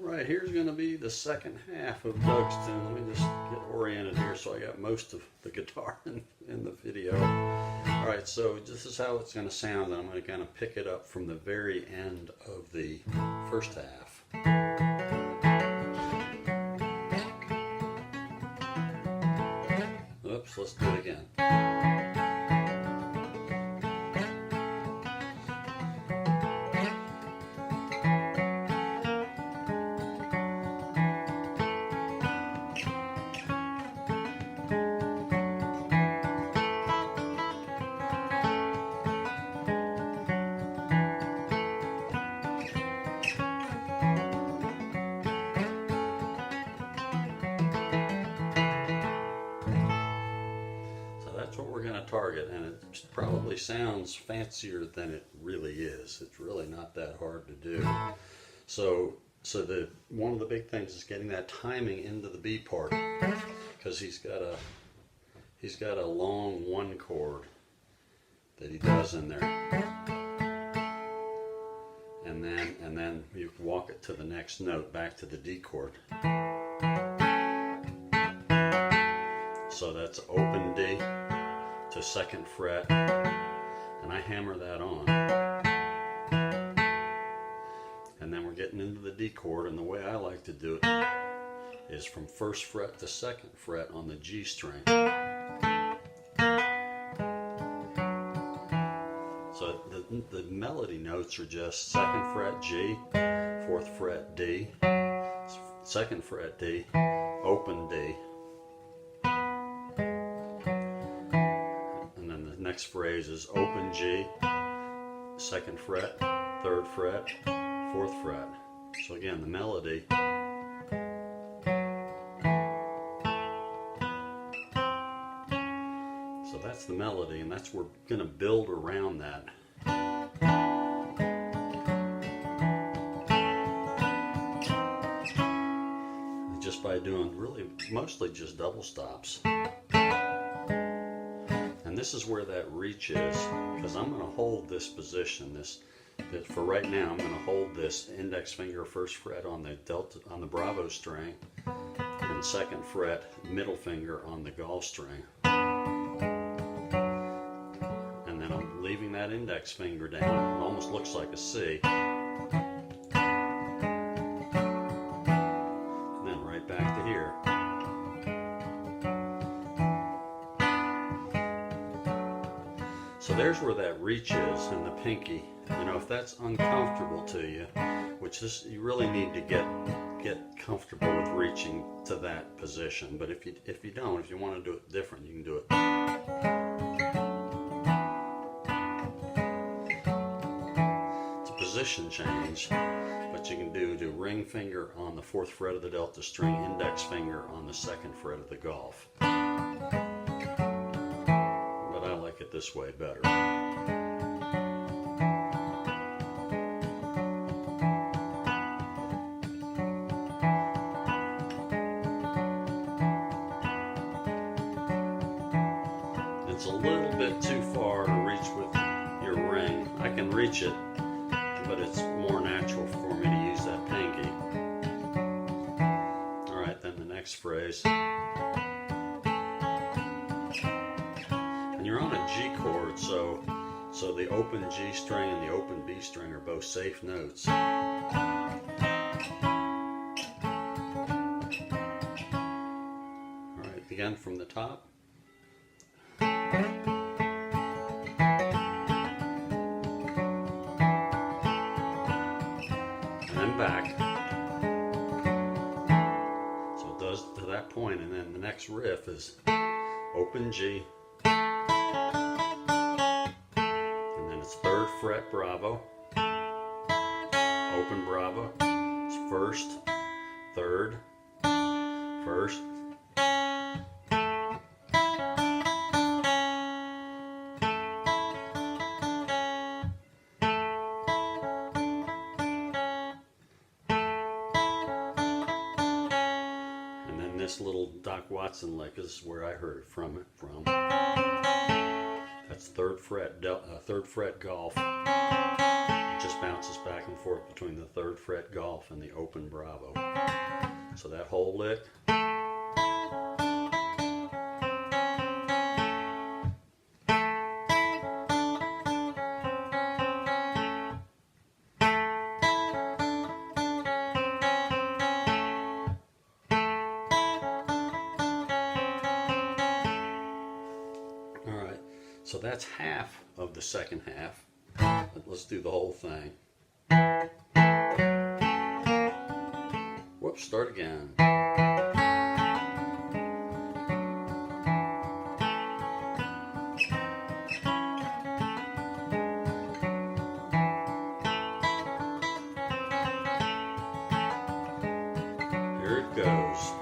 Alright, here's going to be the second half of Doug's tune. Let me just get oriented here so I got most of the guitar in the video. Alright, so this is how it's going to sound, and I'm going to kind of pick it up from the very end of the first half. Oops, let's do it again. That's what we're going to target, and it probably sounds fancier than it really is. It's really not that hard to do. So one of the big things is getting that timing into the B part, because he's got a long one chord that he does in there, and then you walk it to the next note, back to the D chord. So that's open D to 2nd fret, and I hammer that on. And then we're getting into the D chord, and the way I like to do it is from 1st fret to 2nd fret on the G string. So the melody notes are just 2nd fret G, 4th fret D, 2nd fret D, open D. Next phrase is open G, 2nd fret, 3rd fret, 4th fret. So again, the melody. So that's the melody, and that's we're going to build around that. Just by doing really mostly just double stops. And this is where that reach is, because I'm going to hold this position. For right now, I'm going to hold this index finger 1st fret on the delta on the Bravo string, and 2nd fret middle finger on the Golf string. And then I'm leaving that index finger down. It almost looks like a C. And then right back to here. So there's where that reach is in the pinky. You know, if that's uncomfortable to you, which this you really need to get comfortable with reaching to that position. But if you don't, if you want to do it different, you can do it. It's a position change, but you can do ring finger on the 4th fret of the Delta string, index finger on the 2nd fret of the Golf. It this way better. It's a little bit too far to reach with your ring. I can reach it, but it's more natural for me to use that pinky. Alright, then the next phrase. You're on a G chord, so the open G string and the open B string are both safe notes. Alright, again from the top. And then back. So it does to that point, and then the next riff is open G. And then it's 3rd fret Bravo, open Bravo, it's 1st, 3rd, 1st, and then this little Doc Watson lick is where I heard it from. That's 3rd fret, 3rd fret Golf, just bounces back and forth between the 3rd fret Golf and the open Bravo. So that whole lick. Alright, so that's half of the second half. But let's do the whole thing. Whoops, start again. Here it goes.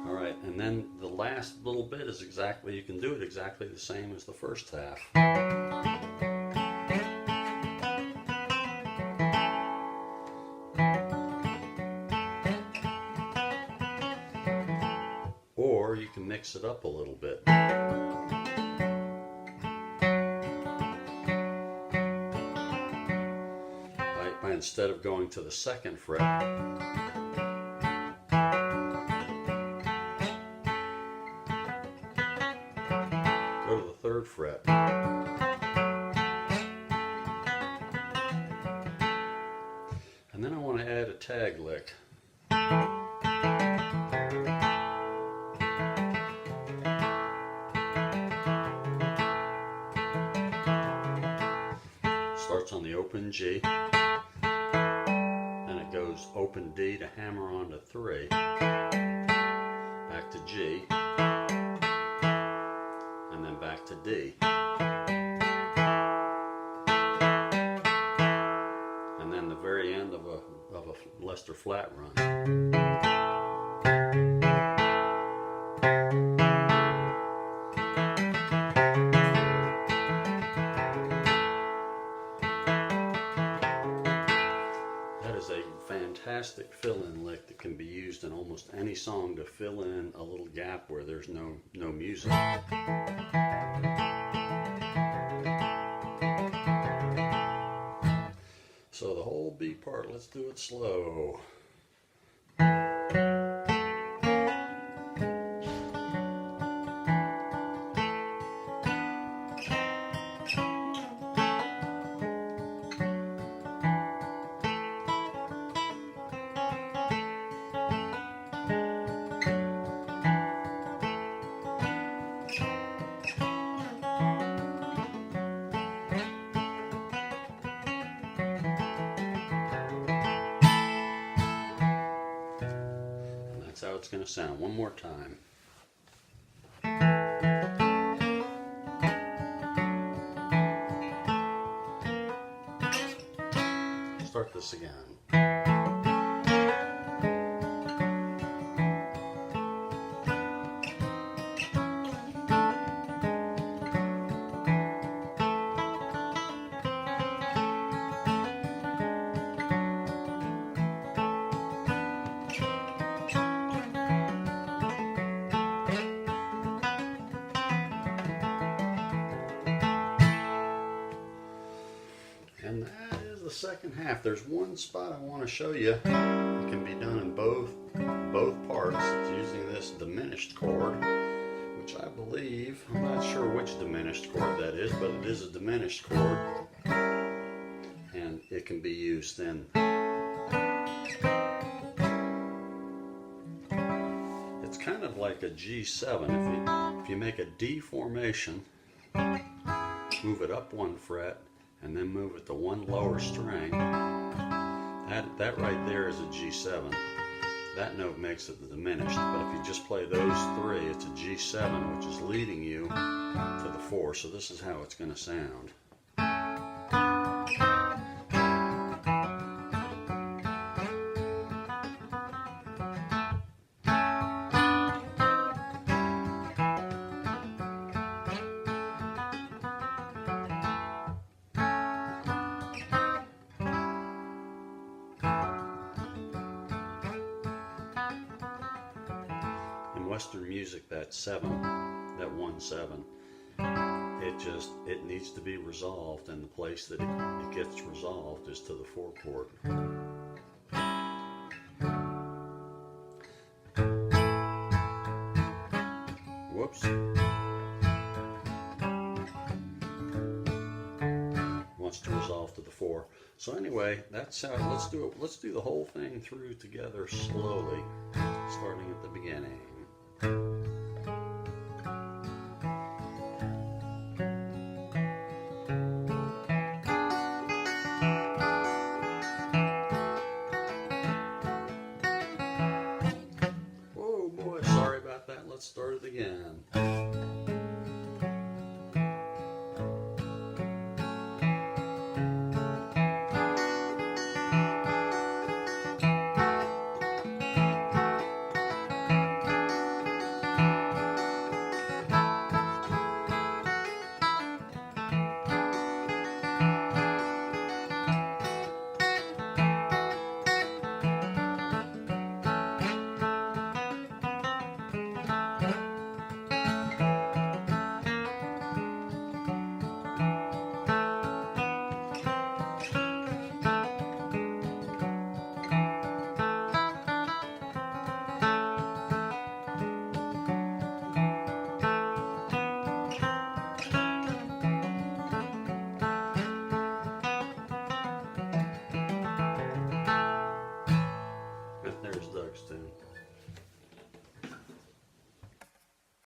Alright, and then the last little bit is exactly, you can do it exactly the same as the first half. Or you can mix it up a little bit. By instead of going to the 2nd fret, go to the 3rd fret. And then I want to add a tag lick. Starts on the open G, and it goes open D to hammer on to 3, back to G, and then back to D. And then the very end of a Lester flat run. Fantastic fill-in lick that can be used in almost any song to fill in a little gap where there's no music. So the whole B part, let's do it slow. That's how it's going to sound. One more time. Start this again. And that is the second half. There's one spot I want to show you. It can be done in both parts. It's using this diminished chord, which I believe, I'm not sure which diminished chord that is, but it is a diminished chord. And it can be used in. It's kind of like a G7. If you make a D formation, move it up 1 fret, and then move it to 1 lower string, that right there is a G7. That note makes it the diminished, but if you just play those 3, it's a G7, which is leading you to the 4. So this is how it's going to sound. In Western music, that 7, that 1/7, it needs to be resolved, and the place that it gets resolved is to the 4 chord. Whoops. Wants to resolve to the 4. So anyway, that's how, let's do it. Let's do the whole thing through together slowly, starting at the beginning. Whoa, boy, sorry about that. Let's start it again.